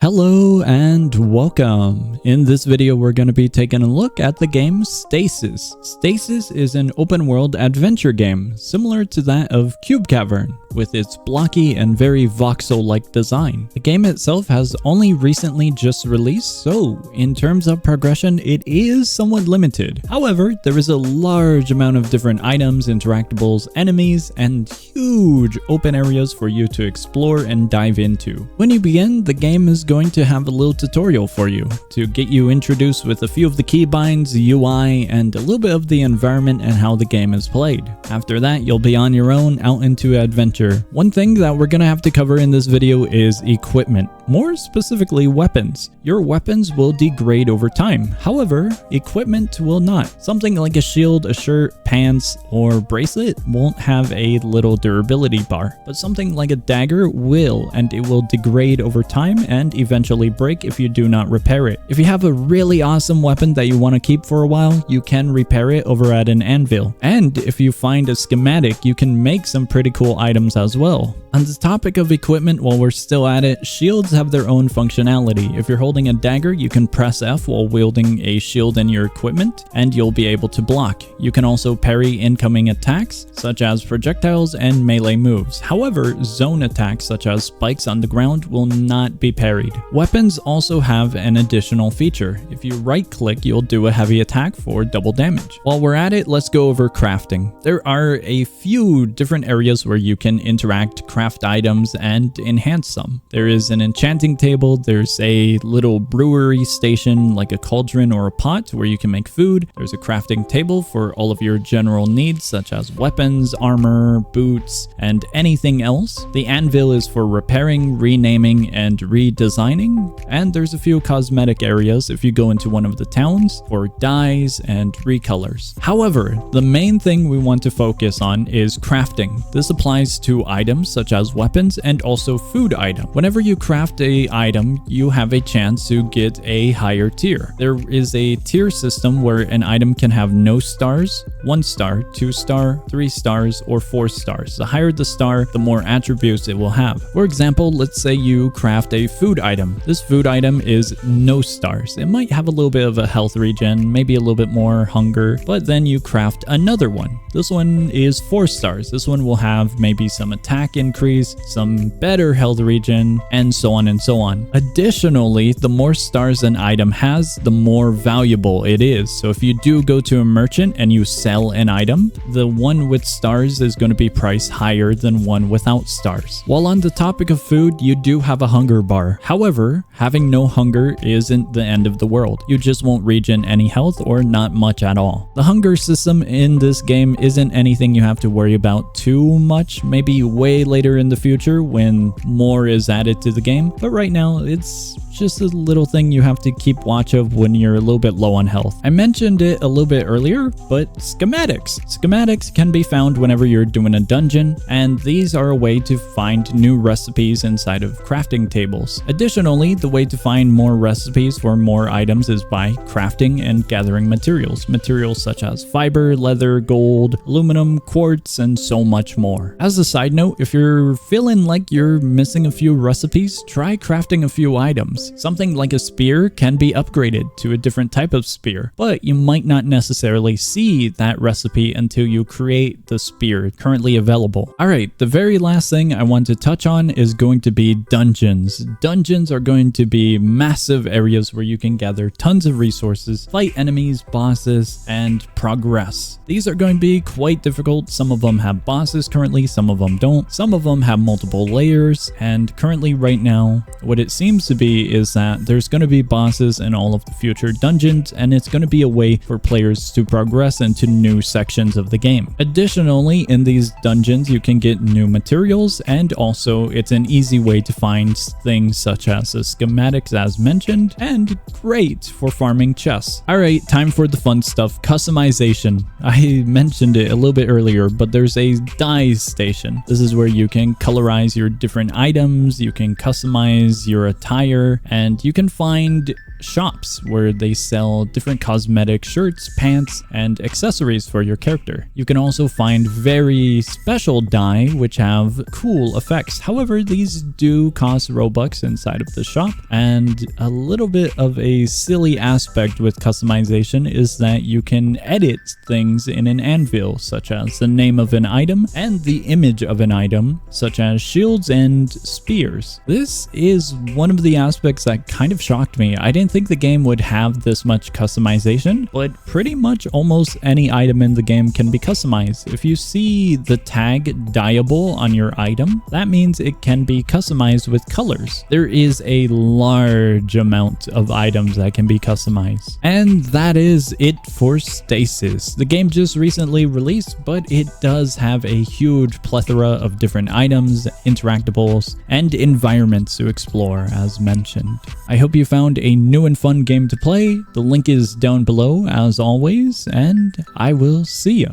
Hello and welcome. In this video we're going to be taking a look at the game Stasis. Stasis is an open world adventure game similar to that of Cube Cavern with its blocky and very voxel-like design. The game itself has only recently just released, so in terms of progression it is somewhat limited. However, there is a large amount of different items, interactables, enemies, and huge open areas for you to explore and dive into. When you begin, the game is going to have a little tutorial for you to get you introduced with a few of the keybinds, UI, and a little bit of the environment and how the game is played. After that, you'll be on your own out into adventure. One thing that we're gonna have to cover in this video is equipment, more specifically weapons. Your weapons will degrade over time, however, equipment will not. Something like a shield, a shirt, pants, or bracelet won't have a little durability bar, but something like a dagger will, and it will degrade over time and eventually break if you do not repair it. If you have a really awesome weapon that you want to keep for a while, you can repair it over at an anvil. And if you find a schematic, you can make some pretty cool items as well. On the topic of equipment, while we're still at it, shields have their own functionality. If you're holding a dagger, you can press F while wielding a shield in your equipment, and you'll be able to block. You can also parry incoming attacks, such as projectiles and melee moves. However, zone attacks, such as spikes on the ground, will not be parried. Weapons also have an additional feature. If you right-click, you'll do a heavy attack for double damage. While we're at it, let's go over crafting. There are a few different areas where you can interact, craft items, and enhance them. There is an enchanting table, there's a little brewery station like a cauldron or a pot where you can make food, there's a crafting table for all of your general needs such as weapons, armor, boots, and anything else. The anvil is for repairing, renaming, and redesigning, and there's a few cosmetic areas if you go into one of the towns for dyes and recolors. However, the main thing we want to focus on is crafting. This applies to items such as weapons and also food items. Whenever you craft a item, you have a chance to get a higher tier. There is a tier system where an item can have no stars, 1 star, 2 star, 3 stars, or 4 stars. The higher the star, the more attributes it will have. For example, let's say you craft a food item. This food item is no stars. It might have a little bit of a health regen, maybe a little bit more hunger, but then you craft another one. This one is 4 stars. This one will have maybe some attack increase, some better health regen, and so on and so on. Additionally, the more stars an item has, the more valuable it is. So if you do go to a merchant and you sell an item, the one with stars is going to be priced higher than one without stars. While on the topic of food, you do have a hunger bar. However, having no hunger isn't the end of the world. You just won't regen any health or not much at all. The hunger system in this game isn't anything you have to worry about too much, maybe way later in the future when more is added to the game, but right now it's just a little thing you have to keep watch of when you're a little bit low on health. I mentioned it a little bit earlier, but schematics. Schematics can be found whenever you're doing a dungeon, and these are a way to find new recipes inside of crafting tables. Additionally, the way to find more recipes for more items is by crafting and gathering materials. Materials such as fiber, leather, gold, aluminum, quartz, and so much more. As a side note, if you're feeling like you're missing a few recipes, try crafting a few items. Something like a spear can be upgraded to a different type of spear, but you might not necessarily see that recipe until you create the spear currently available. Alright, the very last thing I want to touch on is going to be dungeons. Dungeons are going to be massive areas where you can gather tons of resources, fight enemies, bosses, and progress. These are going to be quite difficult. Some of them have bosses currently, some of them don't. Some of them have multiple layers, and currently right now, what it seems to be is that there's going to be bosses in all of the future dungeons, and it's going to be a way for players to progress into new sections of the game. Additionally, in these dungeons you can get new materials, and also it's an easy way to find things such as the schematics as mentioned, and great for farming chests. Alright, time for the fun stuff, customization. I mentioned it a little bit earlier, but there's a dyes station. This is where you can colorize your different items, you can customize your attire, and you can find shops where they sell different cosmetic shirts, pants, and accessories for your character. You can also find very special dye which have cool effects. However, these do cost Robux inside of the shop, and a little bit of a silly aspect with customization is that you can edit things in an anvil, such as the name of an item and the image of an item, such as shields and spears. This is one of the aspects that kind of shocked me. I didn't think the game would have this much customization, but pretty much almost any item in the game can be customized. If you see the tag dyeable on your item, that means it can be customized with colors. There is a large amount of items that can be customized. And that is it for Stasis. The game just recently released, but it does have a huge plethora of different items, interactables, and environments to explore, as mentioned. I hope you found a new and fun game to play. The link is down below as always, and I will see ya.